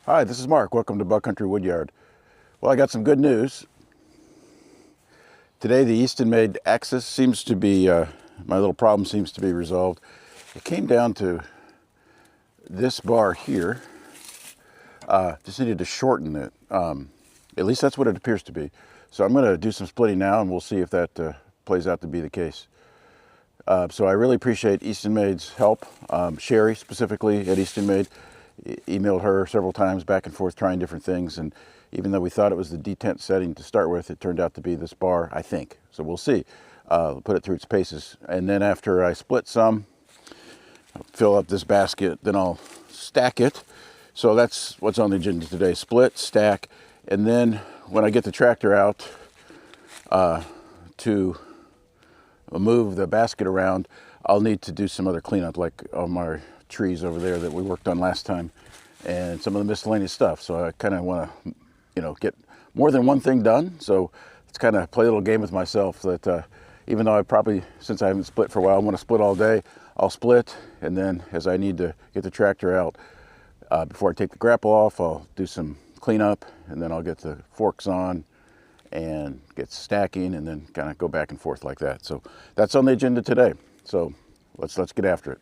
Hi, this is Mark. Welcome to Buckcountry Woodyard. Well, I got some good news. Today the Eastonmade axis seems to be, my little problem seems to be resolved. It came down to this bar here. Just needed to shorten it. At least that's what it appears to be. So I'm going to do some splitting now and we'll see if that plays out to be the case. So I really appreciate Eastonmade's help. Sherry specifically at Eastonmade. Emailed her several times back and forth trying different things, and even though we thought it was the detent setting to start with, it turned out to be this bar, I think. So we'll see. Put it through its paces, and then after I split some, fill up this basket, then I'll stack it. So that's what's on the agenda today: split, stack, and then when I get the tractor out to move the basket around, I'll need to do some other cleanup, like on my trees over there that we worked on last time, and some of the miscellaneous stuff. So I kind of want to, get more than one thing done. So it's kind of play a little game with myself that even though I probably, since I haven't split for a while, I want to split all day, I'll split, and then as I need to get the tractor out, before I take the grapple off, I'll do some cleanup, and then I'll get the forks on and get stacking, and then kind of go back and forth like that. So that's on the agenda today. So let's get after it.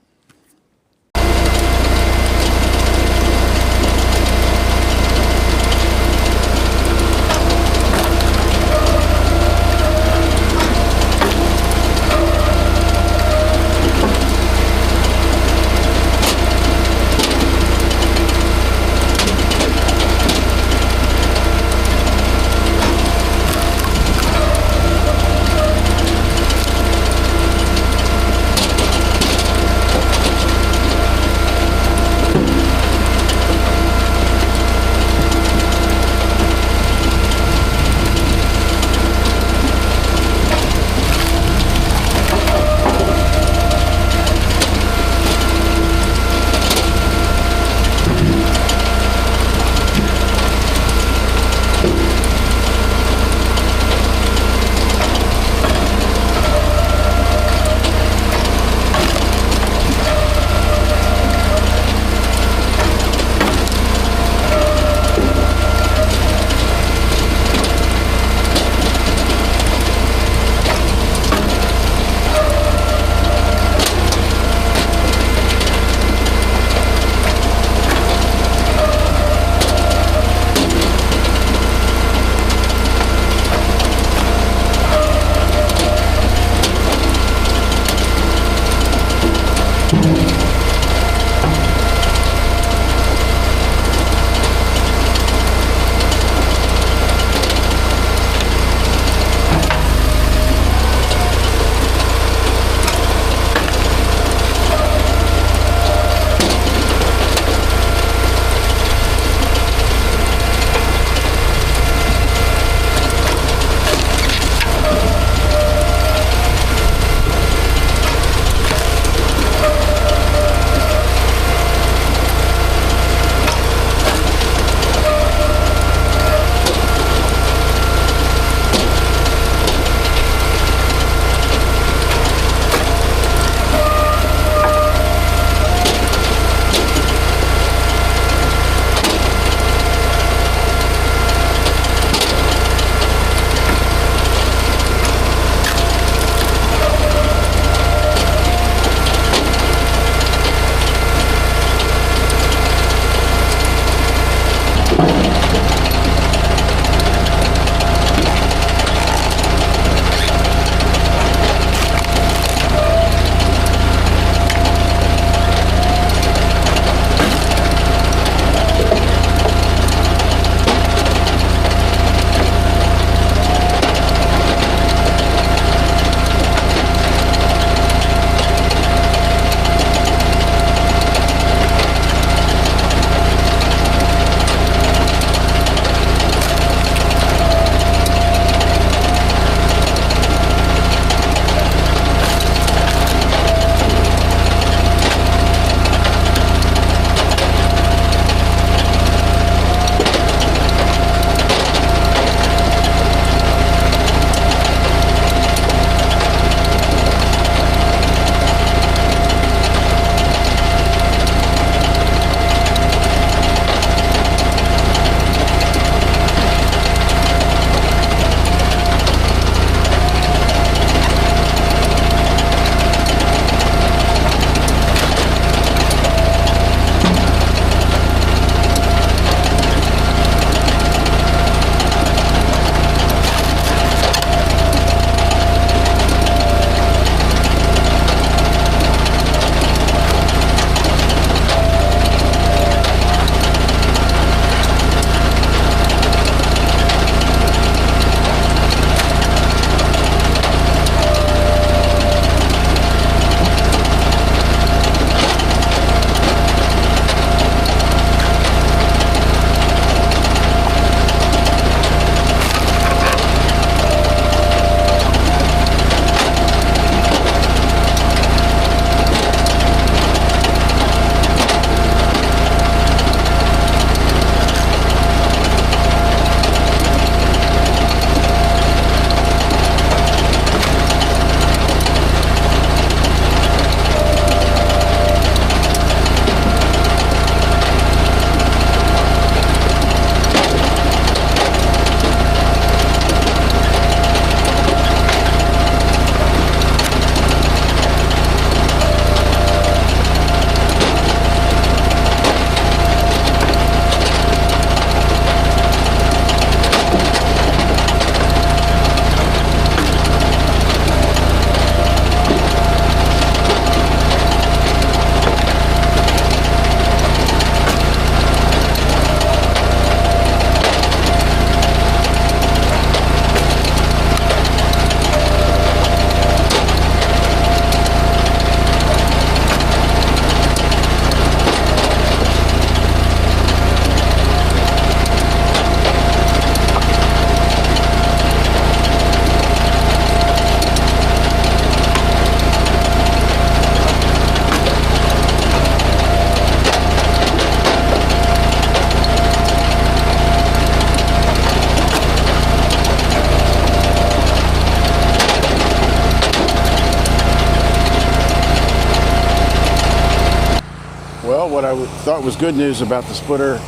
thought was good news about the splitter.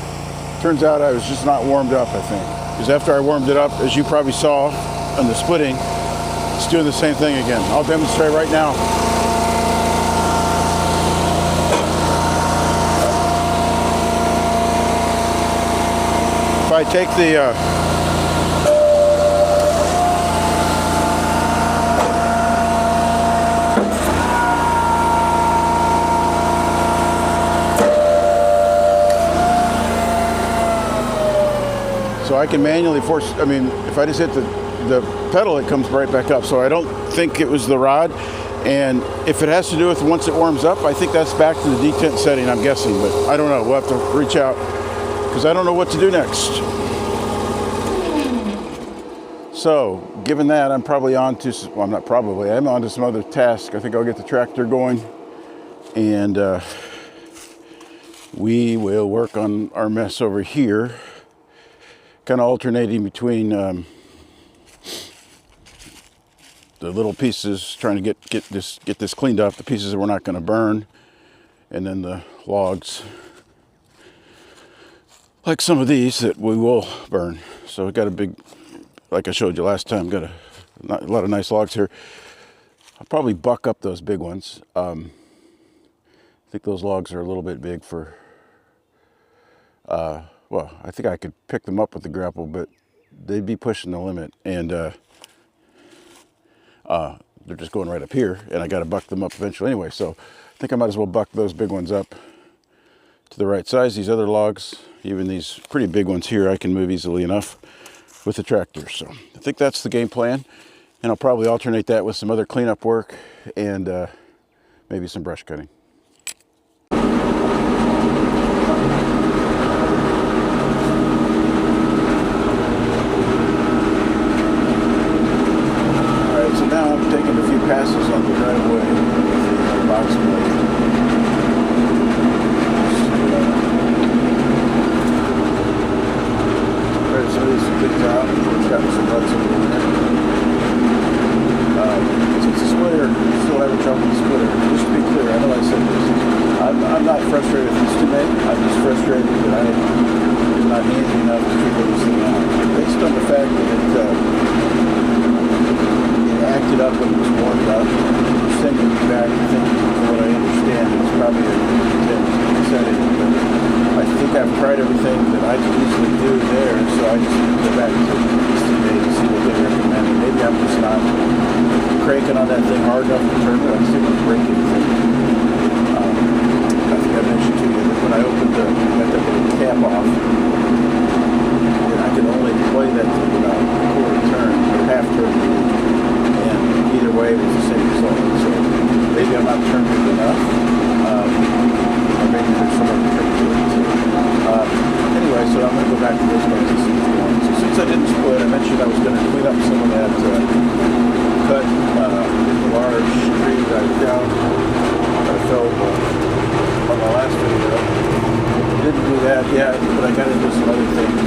Turns out I was just not warmed up, I think. Because after I warmed it up, as you probably saw on the splitting, it's doing the same thing again. I'll demonstrate right now. If I take the so I can manually force, I mean, if I just hit the pedal, it comes right back up. So I don't think it was the rod. And if it has to do with once it warms up, I think that's back to the detent setting, I'm guessing. But I don't know. We'll have to reach out because I don't know what to do next. So given that, I'm probably on to, well, I'm not probably, I'm on to some other tasks. I think I'll get the tractor going and we will work on our mess over here. Kind of alternating between the little pieces, trying to get this cleaned up, the pieces that we're not going to burn, and then the logs, like some of these that we will burn. So we got a big, like I showed you last time, got a lot of nice logs here. I'll probably buck up those big ones. I think those logs are a little bit big for. Well, I think I could pick them up with the grapple, but they'd be pushing the limit, and they're just going right up here, and I got to buck them up eventually anyway. So I think I might as well buck those big ones up to the right size. These other logs, even these pretty big ones here, I can move easily enough with the tractor. So I think that's the game plan, and I'll probably alternate that with some other cleanup work and maybe some brush cutting. Taking a few passes on the driveway with the box blade. Try to smooth some things out. It's got some ruts over there. Since the splitter, I'm still having trouble with the splitter. Just to be clear, I know I said this. I'm not frustrated with Eastonmade. I'm just frustrated that I'm not handy enough to figure this thing out. Based on the fact that acted up when it was warmed up, sending me back thinking, from what I understand, it was probably a good setting. But I think I've tried everything that I could easily do there, so I just need to go back to Eastonmade and see what they recommend. Maybe I'm just not cranking on that thing hard enough to turn it. I see it break anything. I think I mentioned to you that when I opened the cap off, I could only play that thing about a quarter turn or half turn. Either way, it was the same result. So maybe I'm not turned it enough, or maybe there's some other trick to it. Anyway, so I'm going to go back to those guys and see what's going on. So since I didn't split, I mentioned I was going to clean up some of that cut large tree that I found that I felled on the last video. I didn't do that yet, but I got to do some other things.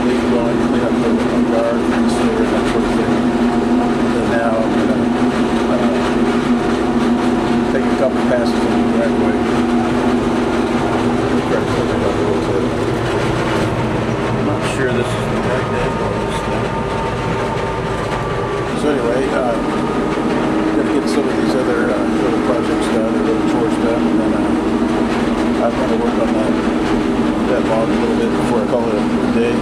Leave going, clean up the yard, and sewer, and that sort of thing. Now I'm going to take a couple passes on the driveway. I'm not sure this is the right angle on this thing. So anyway, I'm going to get some of these other little projects done, or little chores done, and then I'm going to work on that log a little bit before I call it a day.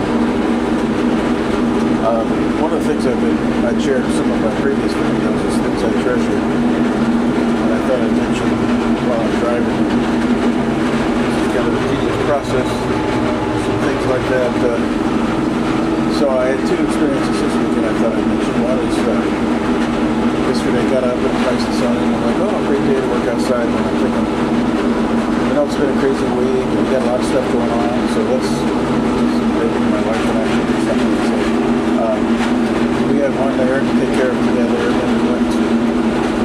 One of the things I shared in some of my previous videos is things I treasure, and I thought I'd mention while I'm driving. It's kind of a tedious process, some things like that. So I had two experiences this weekend I thought I'd mention. One is yesterday I got up and priced the sun, and I'm like, oh, great day to work outside. And I'm thinking, you know, it's been a crazy week, and we've got a lot of stuff going on, so let's maybe my wife and I should do something. So, we had one there to take care of together, and then we went to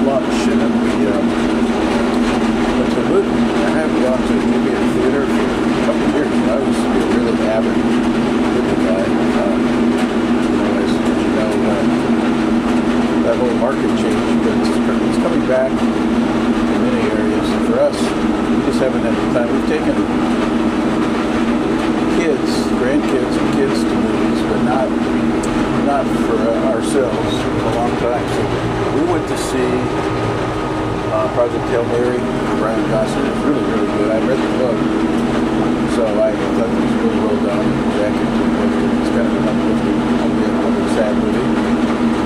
lunch, and then we went to a movie. I haven't gone to a movie in the theater for a couple of years. I used to be a really avid movie guy. As you know, that whole market changed, but it's coming back in many areas. And for us, we just haven't had the time. We've taken kids, grandkids, and kids to movies, but not for ourselves in a long time. So we went to see Project Hail Mary, Brian Gosling. It was really, really good. I read the book, so I thought it was really well done. Jack, it's kind of an uplifting, albeit sad movie.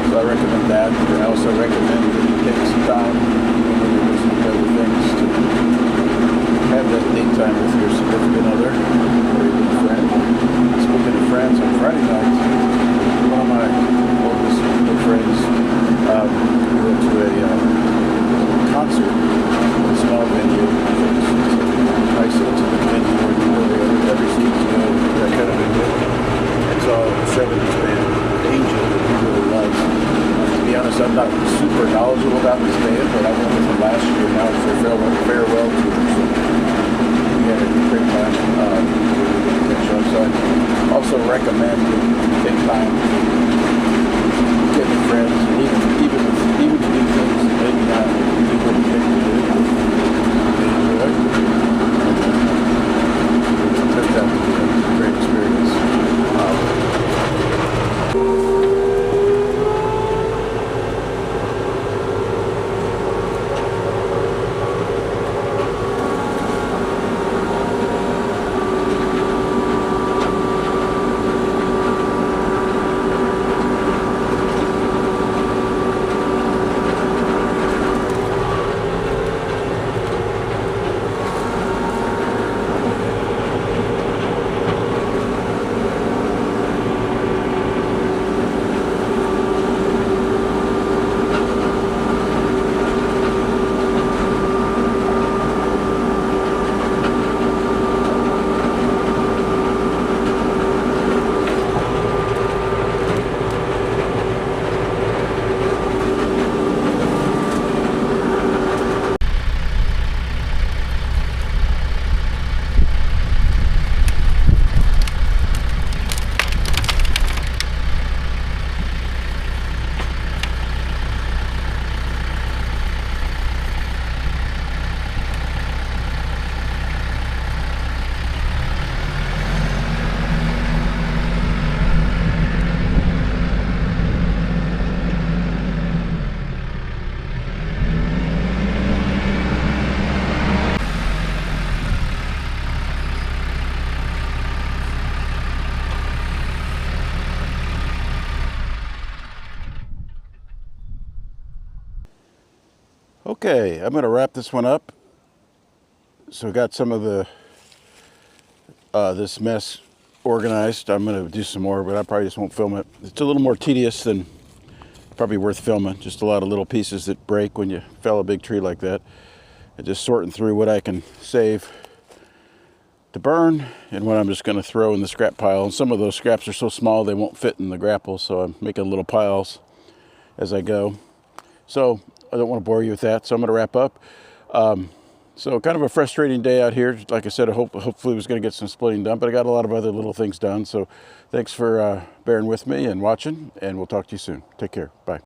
So I recommend that. I also recommend that you take some time, even when you're listening to other things, to have that date time with your significant other or your good friend. Speaking of friends, on Friday night, one of my oldest good friends, we went to a concert at a small venue. It's a nice intimate venue where every seat's good, that kind of venue. It's all a 70s band, Angel, that he really loves. To be honest, I'm not super knowledgeable about this band, but I went with them last year now for farewell tour. So we had a great time. So I also recommend that you take time to get with friends, and even to do things that maybe not you wouldn't think to do. Enjoy. It turns out to be a great experience. Okay, I'm going to wrap this one up. So I got some of the this mess organized. I'm going to do some more, but I probably just won't film it. It's a little more tedious than probably worth filming. Just a lot of little pieces that break when you fell a big tree like that. And just sorting through what I can save to burn and what I'm just going to throw in the scrap pile. And some of those scraps are so small they won't fit in the grapple, so I'm making little piles as I go. So I don't want to bore you with that, so I'm going to wrap up. So kind of a frustrating day out here. Like I said, hopefully I was going to get some splitting done, but I got a lot of other little things done. So thanks for bearing with me and watching, and we'll talk to you soon. Take care. Bye.